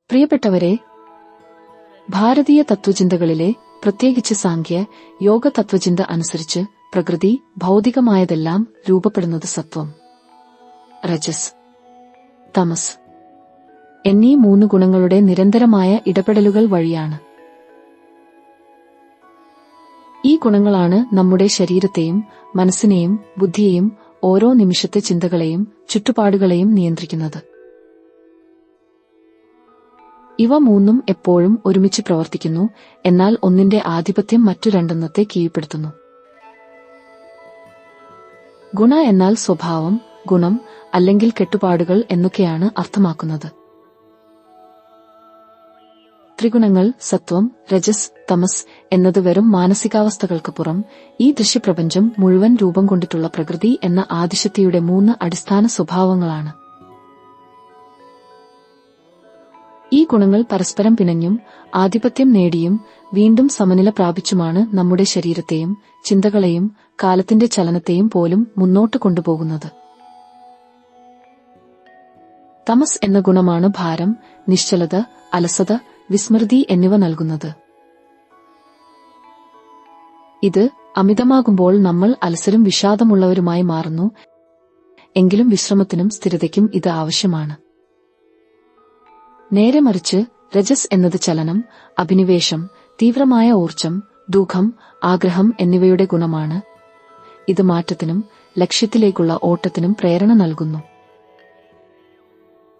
പ്രിയപ്പെട്ടവരെ, ഭാരതീയ തത്വചിന്തകളിലെ പ്രത്യേകിച്ച് സാംഖ്യ യോഗ തത്വചിന്ത അനുസരിച്ച് പ്രകൃതി ഭൗതികമായതെല്ലാം രൂപപ്പെടുന്നത് സത്വം, രജസ്, തമസ് എന്നീ 3 ഗുണങ്ങളുടെ നിരന്തരമായ ഇടപെടലുകൾ വഴിയാണ്. ഈ ഗുണങ്ങളാണ് നമ്മുടെ ശരീരത്തെയും മനസ്സിനെയും ബുദ്ധിയെയും ഓരോ നിമിഷത്തെ ചിന്തകളെയും ചുറ്റുപാടുകളെയും നിയന്ത്രിക്കുന്നത്. ഇവ 3ഉം എപ്പോഴും ഒരുമിച്ച് പ്രവർത്തിക്കുന്നു, എന്നാൽ ഒന്നിന്റെ ആധിപത്യം മറ്റു രണ്ടെണ്ണത്തെ കീഴ്പ്പെടുത്തുന്നു. ഗുണ എന്നാൽ സ്വഭാവം, ഗുണം അല്ലെങ്കിൽ കെട്ടുപാടുകൾ എന്നൊക്കെയാണ് അർത്ഥമാക്കുന്നത്. ത്രിഗുണങ്ങൾ സത്വം, രജസ്, തമസ് എന്നത് വെറും മാനസികാവസ്ഥകൾക്ക് പുറം ഈ ദൃശ്യപ്രപഞ്ചം മുഴുവൻ രൂപം കൊണ്ടിട്ടുള്ള പ്രകൃതി എന്ന ആദിശക്തിയുടെ 3 അടിസ്ഥാന സ്വഭാവങ്ങളാണ്. ഈ ഗുണങ്ങൾ പരസ്പരം പിണഞ്ഞും ആധിപത്യം നേടിയും വീണ്ടും സമനില പ്രാപിച്ചുമാണ് നമ്മുടെ ശരീരത്തെയും ചിന്തകളെയും കാലത്തിന്റെ ചലനത്തെയും പോലും മുന്നോട്ട് കൊണ്ടുപോകുന്നത്. തമസ് എന്ന ഗുണമാണ് ഭാരം, നിശ്ചലത, അലസത, വിസ്മൃതി എന്നിവ നൽകുന്നത്. ഇത് അമിതമാകുമ്പോൾ നമ്മൾ അലസരും വിഷാദമുള്ളവരുമായി മാറുന്നു. എങ്കിലും വിശ്രമത്തിനും സ്ഥിരതയ്ക്കും ഇത് ആവശ്യമാണ്. നേരെ മറിച്ച് രജസ് എന്നത് ചലനം, അഭിനിവേശം, തീവ്രമായ ഊർജ്ജം, ദുഃഖം, ആഗ്രഹം എന്നിവയുടെ ഗുണമാണ്. ഇത് മാറ്റത്തിനും ലക്ഷ്യത്തിലേക്കുള്ള ഓട്ടത്തിനും പ്രേരണ നൽകുന്നു.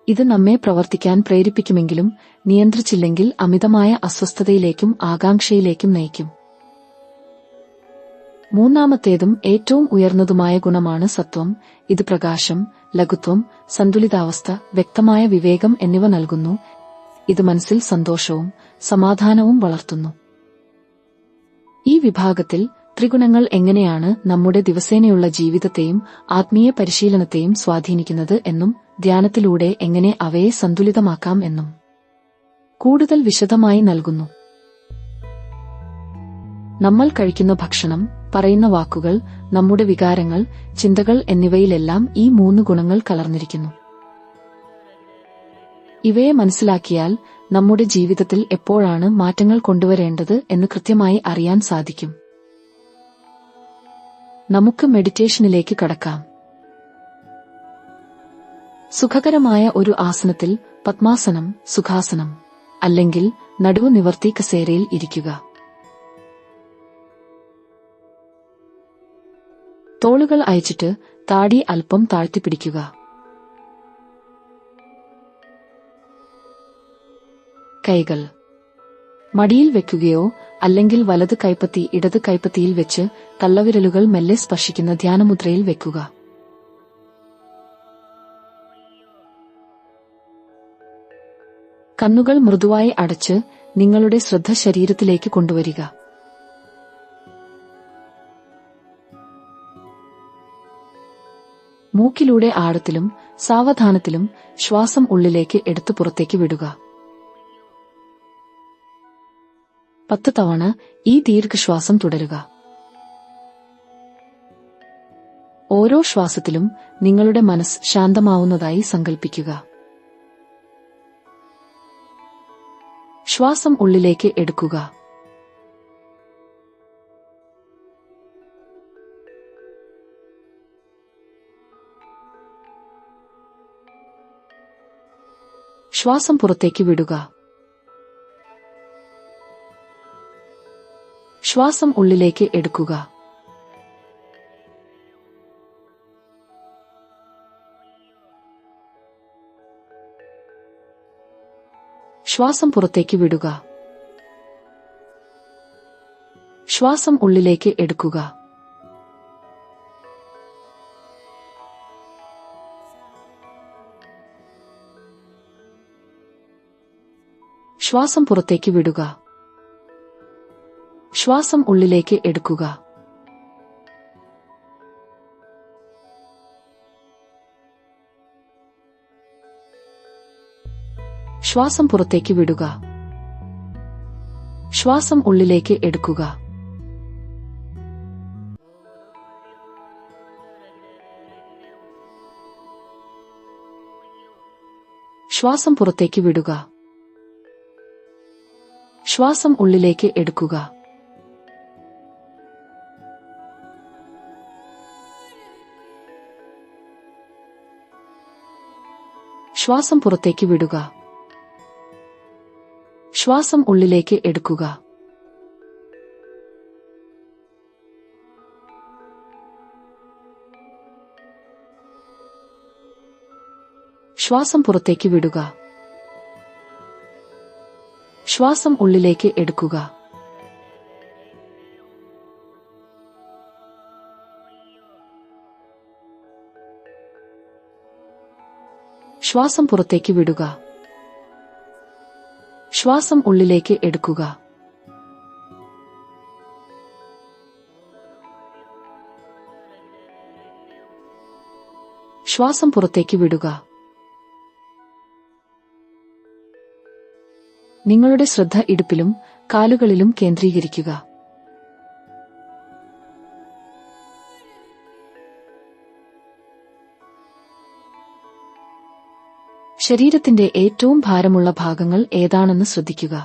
ഇത് നമ്മെ പ്രവർത്തിക്കാൻ പ്രേരിപ്പിക്കുമെങ്കിലും നിയന്ത്രിച്ചില്ലെങ്കിൽ അമിതമായ അസ്വസ്ഥതയിലേക്കും ആകാംക്ഷയിലേക്കും നയിക്കും. മൂന്നാമത്തേതും ഏറ്റവും ഉയർന്നതുമായ ഗുണമാണ് സത്വം. ഇത് പ്രകാശം, ലഘുത്വം, സന്തുലിതാവസ്ഥ, വ്യക്തമായ വിവേകം എന്നിവ നൽകുന്നു. ഇത് മനസ്സിൽ സന്തോഷവും സമാധാനവും വളർത്തുന്നു. ഈ വിഭാഗത്തിൽ ത്രിഗുണങ്ങൾ എങ്ങനെയാണ് നമ്മുടെ ദിവസേനയുള്ള ജീവിതത്തെയും ആത്മീയ പരിശീലനത്തെയും സ്വാധീനിക്കുന്നത് എന്നും ധ്യാനത്തിലൂടെ എങ്ങനെ അവയെ സന്തുലിതമാക്കാം എന്നും കൂടുതൽ വിശദമായി നൽകുന്നു. നമ്മൾ കഴിക്കുന്ന ഭക്ഷണം, പറയുന്ന വാക്കുകൾ, നമ്മുടെ വികാരങ്ങൾ, ചിന്തകൾ എന്നിവയിലെല്ലാം ഈ 3 ഗുണങ്ങൾ കലർന്നിരിക്കുന്നു. ഇവയെ മനസ്സിലാക്കിയാൽ നമ്മുടെ ജീവിതത്തിൽ എപ്പോഴാണ് മാറ്റങ്ങൾ കൊണ്ടുവരേണ്ടത് എന്ന് കൃത്യമായി അറിയാൻ സാധിക്കും. നമുക്ക് മെഡിറ്റേഷനിലേക്ക് കടക്കാം. സുഖകരമായ ഒരു ആസനത്തിൽ പദ്മാസനം, സുഖാസനം അല്ലെങ്കിൽ നടുവ് നിവർത്തി കസേരയിൽ ഇരിക്കുക. തോളുകൾ അയച്ചിട്ട് താടി അല്പം താഴ്ത്തിപ്പിടിക്കുക. കൈകൾ മടിയിൽ വെക്കുകയോ അല്ലെങ്കിൽ വലത് കൈപ്പത്തി ഇടത് കൈപ്പത്തിയിൽ വെച്ച് തള്ളവിരലുകൾ മെല്ലെ സ്പർശിക്കുന്ന ധ്യാനമുദ്രയിൽ വെക്കുക. കണ്ണുകൾ മൃദുവായി അടച്ച് നിങ്ങളുടെ ശ്രദ്ധ ശരീരത്തിലേക്ക് കൊണ്ടുവരിക. മൂക്കിലൂടെ ആഴത്തിലും സാവധാനത്തിലും ശ്വാസം ഉള്ളിലേക്ക് എടുത്തു പുറത്തേക്ക് വിടുക. 10 തവണ ഈ ദീർഘശ്വാസം തുടരുക. ഓരോ ശ്വാസത്തിലും നിങ്ങളുടെ മനസ്സ് ശാന്തമാവുന്നതായി സങ്കൽപ്പിക്കുക. ശ്വാസം ഉള്ളിലേക്ക് എടുക്കുക. ശ്വാസം പുറത്തേക്ക് വിടുക. ശ്വാസം ഉള്ളിലേക്ക് എടുക്കുക. ശ്വാസം പുറത്തേക്ക് വിടുക. ശ്വാസം ഉള്ളിലേക്ക് എടുക്കുക. ശ്വാസം പുറത്തേക്ക് വിടുക. ശ്വാസം ഉള്ളിലേക്ക് എടുക്കുക. ശ്വാസം പുറത്തേക്ക് വിടുക. ശ്വാസം ഉള്ളിലേക്ക് എടുക്കുക. ശ്വാസം പുറത്തേക്ക് വിടുക. ശ്വാസം ഉള്ളിലേക്ക് എടുക്കുക. ശ്വാസം പുറത്തേക്ക് വിടുക. ശ്വാസം ഉള്ളിലേക്ക് എടുക്കുക. ശ്വാസം പുറത്തേക്ക് വിടുക. ശ്വാസം ഉള്ളിലേക്ക് എടുക്കുക. ശ്വാസം പുറത്തേക്ക് വിടുക. ശ്വാസം ഉള്ളിലേക്ക് എടുക്കുക. ശ്വാസം പുറത്തേക്ക് വിടുക. നിങ്ങളുടെ ശ്രദ്ധ ഇടുപ്പിലും കാലുകളിലും കേന്ദ്രീകരിക്കുക. ശരീരത്തിന്റെ ഏറ്റവും ഭാരമുള്ള ഭാഗങ്ങൾ ഏതാണെന്ന് ശ്രദ്ധിക്കുക.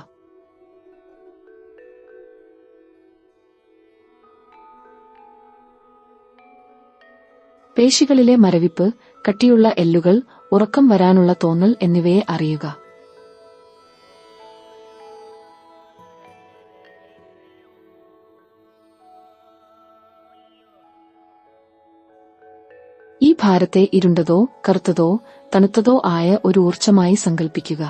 പേശികളിലെ മരവിപ്പ്, കട്ടിയുള്ള എല്ലുകൾ, ഉറക്കം വരാനുള്ള തോന്നൽ എന്നിവയെ അറിയുക. ഈ ഭാരത്തെ ഇരുണ്ടതോ കറുത്തതോ തണുത്തതോ ആയ ഒരു ഊർജ്ജമായി സങ്കൽപ്പിക്കുക.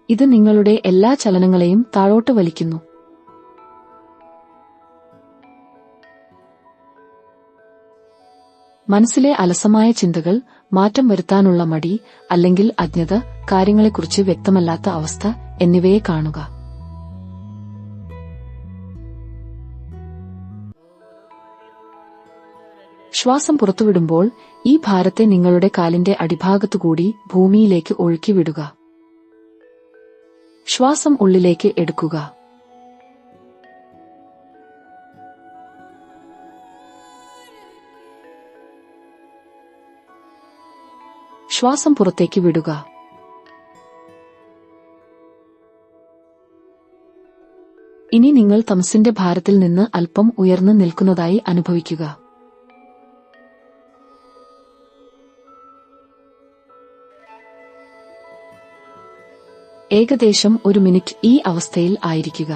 ഇത് നിങ്ങളുടെ എല്ലാ ചലനങ്ങളെയും താഴോട്ട് വലിക്കുന്നു. മനസ്സിലെ അലസമായ ചിന്തകൾ, മാറ്റം വരുത്താനുള്ള മടി അല്ലെങ്കിൽ അജ്ഞത, കാര്യങ്ങളെക്കുറിച്ച് വ്യക്തമല്ലാത്ത അവസ്ഥ എന്നിവയെ കാണുക. ശ്വാസം പുറത്തുവിടുമ്പോൾ ഈ ഭാരത്തെ നിങ്ങളുടെ കാലിന്റെ അടിഭാഗത്തുകൂടി ഭൂമിയിലേക്ക് ഒഴുക്കിവിടുക. ശ്വാസം ഉള്ളിലേക്ക് എടുക്കുക. ശ്വാസം പുറത്തേക്ക് വിടുക. ഇനി നിങ്ങൾ തമസിന്റെ ഭാരത്തിൽ നിന്ന് അല്പം ഉയർന്നു നിൽക്കുന്നതായി അനുഭവിക്കുക. ഏകദേശം 1 മിനിറ്റ് ഈ അവസ്ഥയിൽ ആയിരിക്കുക.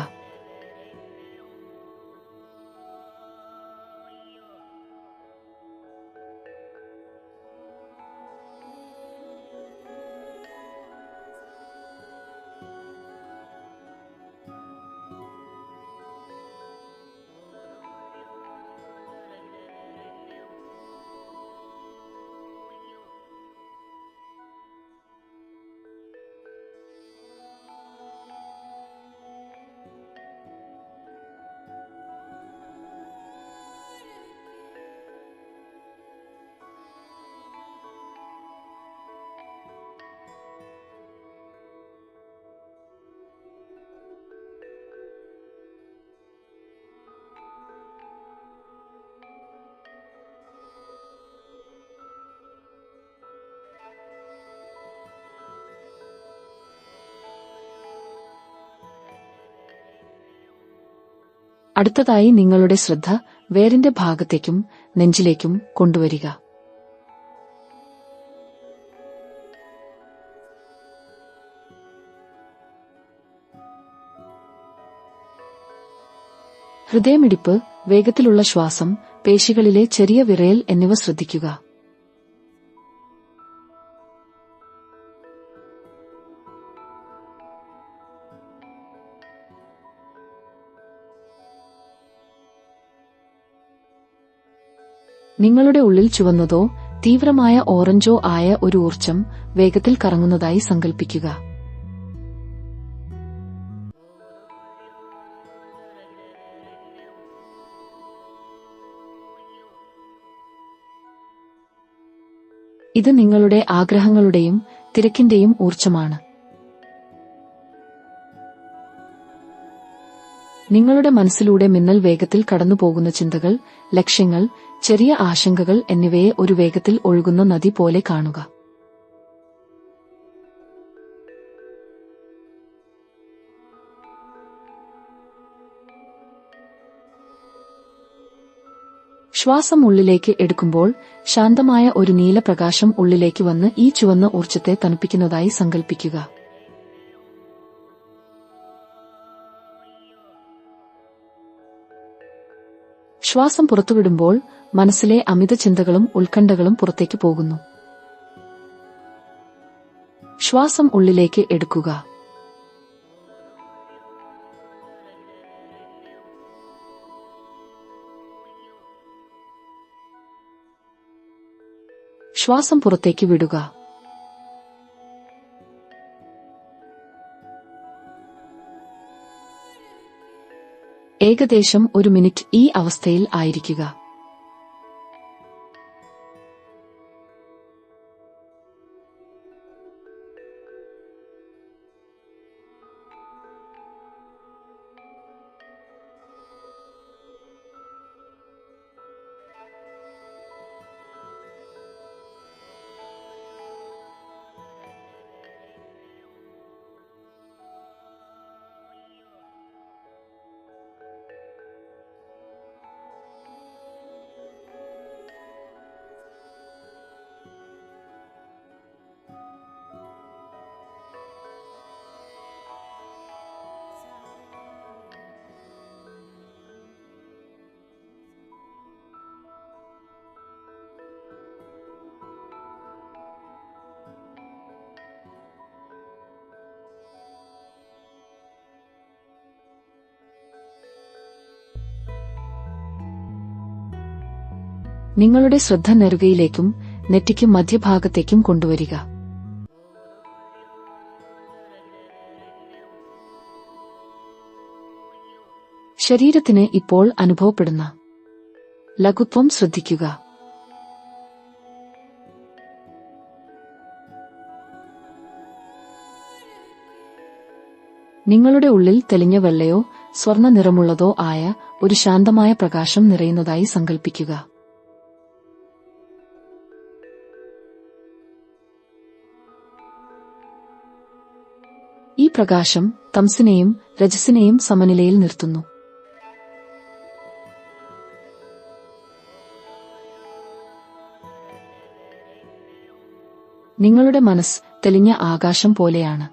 അടുത്തതായി നിങ്ങളുടെ ശ്രദ്ധ വേരിന്റെ ഭാഗത്തേക്കും നെഞ്ചിലേക്കും കൊണ്ടുവരിക. ഹൃദയമിടിപ്പ്, വേഗത്തിലുള്ള ശ്വാസം, പേശികളിലെ ചെറിയ വിറയൽ എന്നിവ ശ്രദ്ധിക്കുക. നിങ്ങളുടെ ഉള്ളിൽ ചുവന്നതോ തീവ്രമായ ഓറഞ്ചോ ആയ ഒരു ഊർജ്ജം വേഗത്തിൽ കറങ്ങുന്നതായി സങ്കൽപ്പിക്കുക. ഇത് നിങ്ങളുടെ ആഗ്രഹങ്ങളുടെയും തിരക്കിന്റെയും ഊർജ്ജമാണ്. നിങ്ങളുടെ മനസ്സിലൂടെ മിന്നൽ വേഗത്തിൽ കടന്നുപോകുന്ന ചിന്തകൾ, ലക്ഷ്യങ്ങൾ, ചെറിയ ആശങ്കകൾ എന്നിവയെ ഒരു വേഗത്തിൽ ഒഴുകുന്ന നദി പോലെ കാണുക. ശ്വാസം ഉള്ളിലേക്ക് എടുക്കുമ്പോൾ ശാന്തമായ ഒരു നീല പ്രകാശം ഉള്ളിലേക്ക് വന്ന് ഈ ചുവന്ന ഊർജ്ജത്തെ തണുപ്പിക്കുന്നതായി സങ്കൽപ്പിക്കുക. ശ്വാസം പുറത്തുവിടുമ്പോൾ മനസ്സിലെ അമിത ചിന്തകളും ഉത്കണ്ഠകളും പുറത്തേക്ക് പോകുന്നു. ശ്വാസം ഉള്ളിലേക്ക് എടുക്കുക. ശ്വാസം പുറത്തേക്ക് വിടുക. ഏകദേശം 1 മിനിറ്റ് ഈ അവസ്ഥയിൽ ആയിരിക്കുക. നിങ്ങളുടെ ശ്രദ്ധ നെറുകയിലേക്കും നെറ്റിക്ക് മധ്യഭാഗത്തേക്കും കൊണ്ടുവരിക. ശരീരത്തിന് ഇപ്പോൾ അനുഭവപ്പെടുന്ന ലഘുത്വം ശ്രദ്ധിക്കുക. നിങ്ങളുടെ ഉള്ളിൽ തെളിഞ്ഞ വെള്ളയോ സ്വർണ്ണ നിറമുള്ളതോ ആയ ഒരു ശാന്തമായ പ്രകാശം നിറയുന്നതായി സങ്കൽപ്പിക്കുക. ഈ പ്രകാശം തമസിനെയും രജസിനെയും സമനിലയിൽ നിർത്തുന്നു. നിങ്ങളുടെ മനസ്സ് തെളിഞ്ഞ ആകാശം പോലെയാണ്.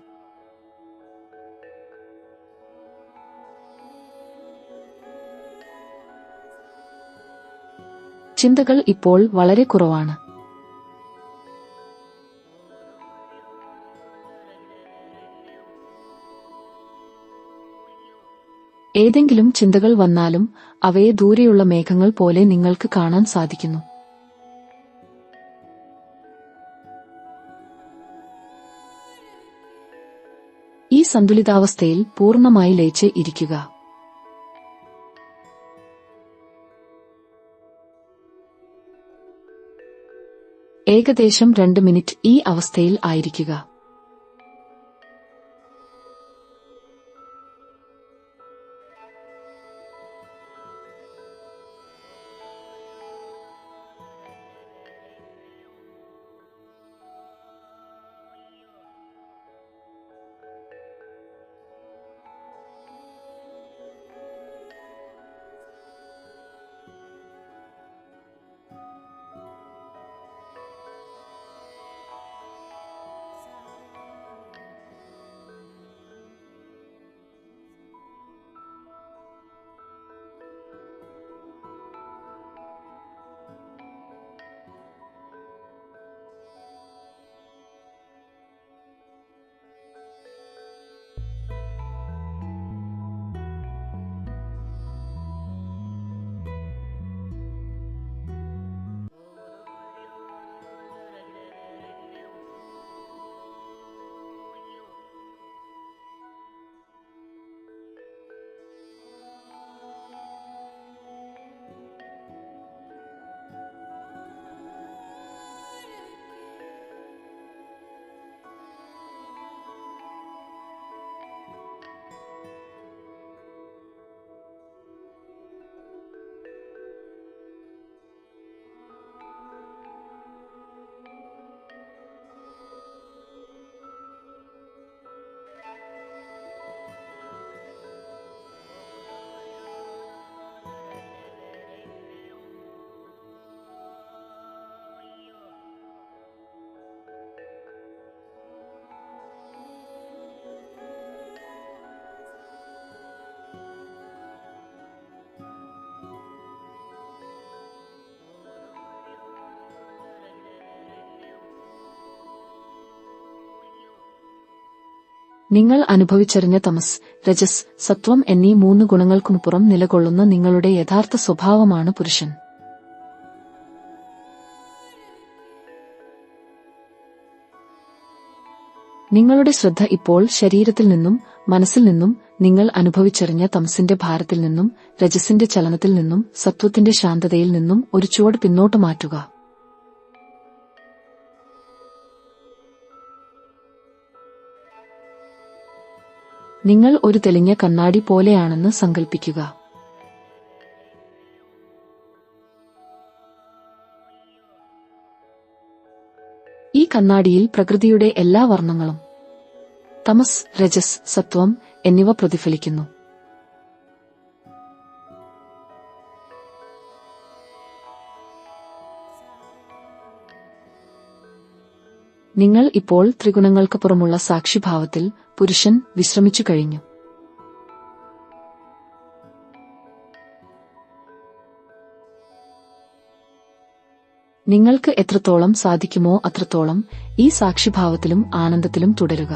ചിന്തകൾ ഇപ്പോൾ വളരെ കുറവാണ്. ഏതെങ്കിലും ചിന്തകൾ വന്നാലും അവയെ ദൂരെയുള്ള മേഘങ്ങൾ പോലെ നിങ്ങൾക്ക് കാണാൻ സാധിക്കുന്നു. ഈ സന്തുലിതാവസ്ഥയിൽ പൂർണ്ണമായി ലയിച്ച് ഇരിക്കുക. ഏകദേശം 2 മിനിറ്റ് ഈ അവസ്ഥയിൽ ആയിരിക്കുക. നിങ്ങൾ അനുഭവിച്ചറിഞ്ഞ തമസ്, രജസ്, സത്വം എന്നീ 3 ഗുണങ്ങൾക്കുമപ്പുറം നിലകൊള്ളുന്ന നിങ്ങളുടെ യഥാർത്ഥ സ്വഭാവമാണ് പുരുഷൻ. നിങ്ങളുടെ ശ്രദ്ധ ഇപ്പോൾ ശരീരത്തിൽ നിന്നും മനസ്സിൽ നിന്നും നിങ്ങൾ അനുഭവിച്ചറിഞ്ഞ തമസിന്റെ ഭാരത്തിൽ നിന്നും രജസിന്റെ ചലനത്തിൽ നിന്നും സത്വത്തിന്റെ ശാന്തതയിൽ നിന്നും ഒരു ചുവട് പിന്നോട്ട് മാറ്റുക. നിങ്ങൾ ഒരു തെളിഞ്ഞ കണ്ണാടി പോലെയാണെന്ന് സങ്കൽപ്പിക്കുക. ഈ കണ്ണാടിയിൽ പ്രകൃതിയുടെ എല്ലാ വർണ്ണങ്ങളും തമസ്, രജസ്, സത്വം എന്നിവ പ്രതിഫലിക്കുന്നു. നിങ്ങൾ ഇപ്പോൾ ത്രിഗുണങ്ങൾക്കപ്പുറമുള്ള സാക്ഷിഭാവത്തിൽ പുരുഷൻ വിശ്രമിച്ചു കഴിഞ്ഞു. നിങ്ങൾക്ക് എത്രത്തോളം സാധിക്കുമോ അത്രത്തോളം ഈ സാക്ഷിഭാവത്തിലും ആനന്ദത്തിലും തുടരുക.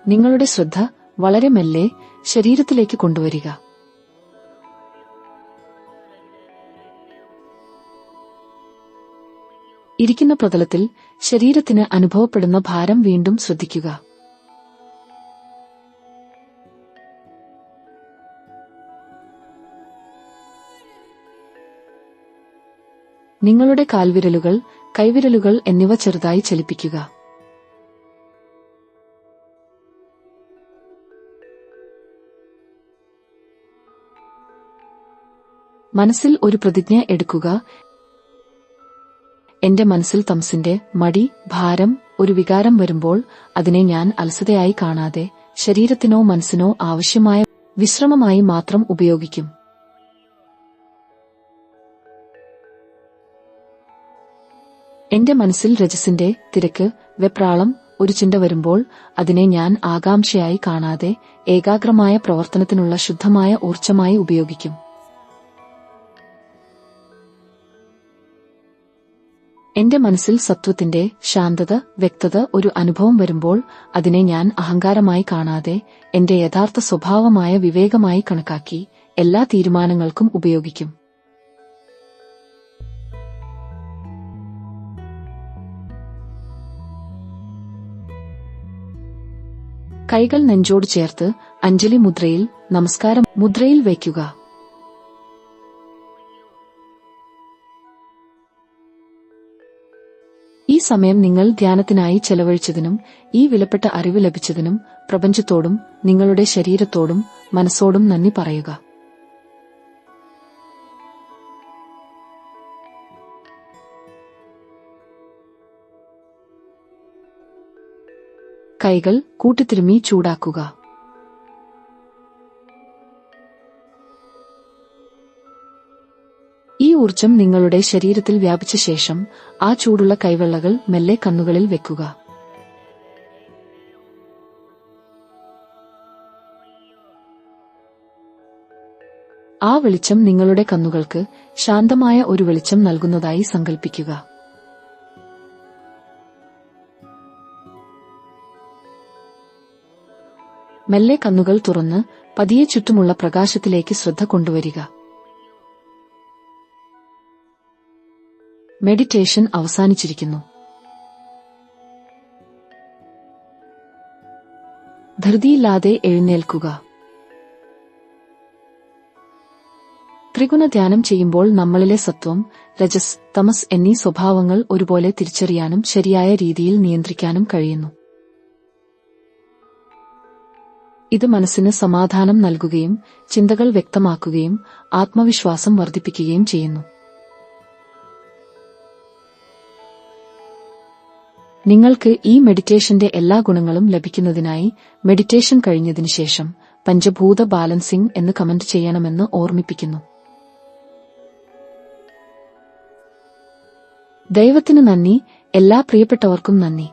നിങ്ങളുടെ ശ്രദ്ധ വളരെ മെല്ലെ ശരീരത്തിലേക്ക് കൊണ്ടുവരിക. ഇരിക്കുന്ന പ്രതലത്തിൽ ശരീരത്തിന് അനുഭവപ്പെടുന്ന ഭാരം വീണ്ടും ശ്രദ്ധിക്കുക. നിങ്ങളുടെ കാൽവിരലുകൾ, കൈവിരലുകൾ എന്നിവ ചെറുതായി ചലിപ്പിക്കുക. മനസ്സിൽ ഒരു പ്രതിജ്ഞ എടുക്കുക. എന്റെ മനസ്സിൽ തമസിന്റെ മടി, ഭാരം, ഒരു വികാരം വരുമ്പോൾ അതിനെ ഞാൻ അലസതയായി കാണാതെ ശരീരത്തിനോ മനസ്സിനോ ആവശ്യമായ വിശ്രമമായി മാത്രം ഉപയോഗിക്കും. എന്റെ മനസ്സിൽ രജസിന്റെ തിരക്ക്, വെപ്രാളം, ഒരു ചിന്ത വരുമ്പോൾ അതിനെ ഞാൻ ആകാംക്ഷയായി കാണാതെ ഏകാഗ്രമായ പ്രവർത്തനത്തിനുള്ള ശുദ്ധമായ ഊർജ്ജമായി ഉപയോഗിക്കും. എന്റെ മനസ്സിൽ സത്വത്തിന്റെ ശാന്തത, വ്യക്തത, ഒരു അനുഭവം വരുമ്പോൾ അതിനെ ഞാൻ അഹങ്കാരമായി കാണാതെ എന്റെ യഥാർത്ഥ സ്വഭാവമായ വിവേകമായി കണക്കാക്കി എല്ലാ തീരുമാനങ്ങൾക്കും ഉപയോഗിക്കും. കൈകൾ നെഞ്ചോട് ചേർത്ത് അഞ്ജലി മുദ്രയിൽ, നമസ്കാരം മുദ്രയിൽ വയ്ക്കുക. ഈ സമയം നിങ്ങൾ ധ്യാനത്തിനായി ചെലവഴിച്ചതിനും ഈ വിലപ്പെട്ട അറിവ് ലഭിച്ചതിനും പ്രപഞ്ചത്തോടും നിങ്ങളുടെ ശരീരത്തോടും മനസ്സോടും നന്ദി പറയുക. കൈകൾ കൂട്ടിത്തിരുമ്മി ചൂടാക്കുക. ഈ ഊർജ്ജം നിങ്ങളുടെ ശരീരത്തിൽ വ്യാപിച്ച ശേഷം ആ ചൂടുള്ള കൈവെള്ളകൾ മെല്ലെ കണ്ണുകളിൽ വെക്കുക. ആ വെളിച്ചം നിങ്ങളുടെ കണ്ണുകൾക്ക് ശാന്തമായ ഒരു വെളിച്ചം നൽകുന്നതായി സങ്കൽപ്പിക്കുക. മെല്ലെ കണ്ണുകൾ തുറന്ന് പതിയെ ചുറ്റുമുള്ള പ്രകാശത്തിലേക്ക് ശ്രദ്ധ കൊണ്ടുവരിക. മെഡിറ്റേഷൻ അവസാനിച്ചിരിക്കുന്നു. ധൃതിയില്ലാതെ എഴുന്നേൽക്കുക. ത്രിഗുണ ധ്യാനം ചെയ്യുമ്പോൾ നമ്മളിലെ സത്വം, രജസ്, തമസ് എന്നീ സ്വഭാവങ്ങൾ ഒരുപോലെ തിരിച്ചറിയാനും ശരിയായ രീതിയിൽ നിയന്ത്രിക്കാനും കഴിയുന്നു. ഇത് മനസ്സിന് സമാധാനം നൽകുകയും ചിന്തകൾ വ്യക്തമാക്കുകയും ആത്മവിശ്വാസം വർദ്ധിപ്പിക്കുകയും ചെയ്യുന്നു. നിങ്ങൾക്ക് ഈ മെഡിറ്റേഷന്റെ എല്ലാ ഗുണങ്ങളും ലഭിക്കുന്നതിനായി മെഡിറ്റേഷൻ കഴിഞ്ഞതിനു ശേഷം പഞ്ചഭൂത ബാലൻസിംഗ് എന്ന് കമന്റ് ചെയ്യണമെന്ന് ഓർമ്മിപ്പിക്കുന്നു. ദൈവത്തിന് നന്ദി. എല്ലാ പ്രിയപ്പെട്ടവർക്കും നന്ദി.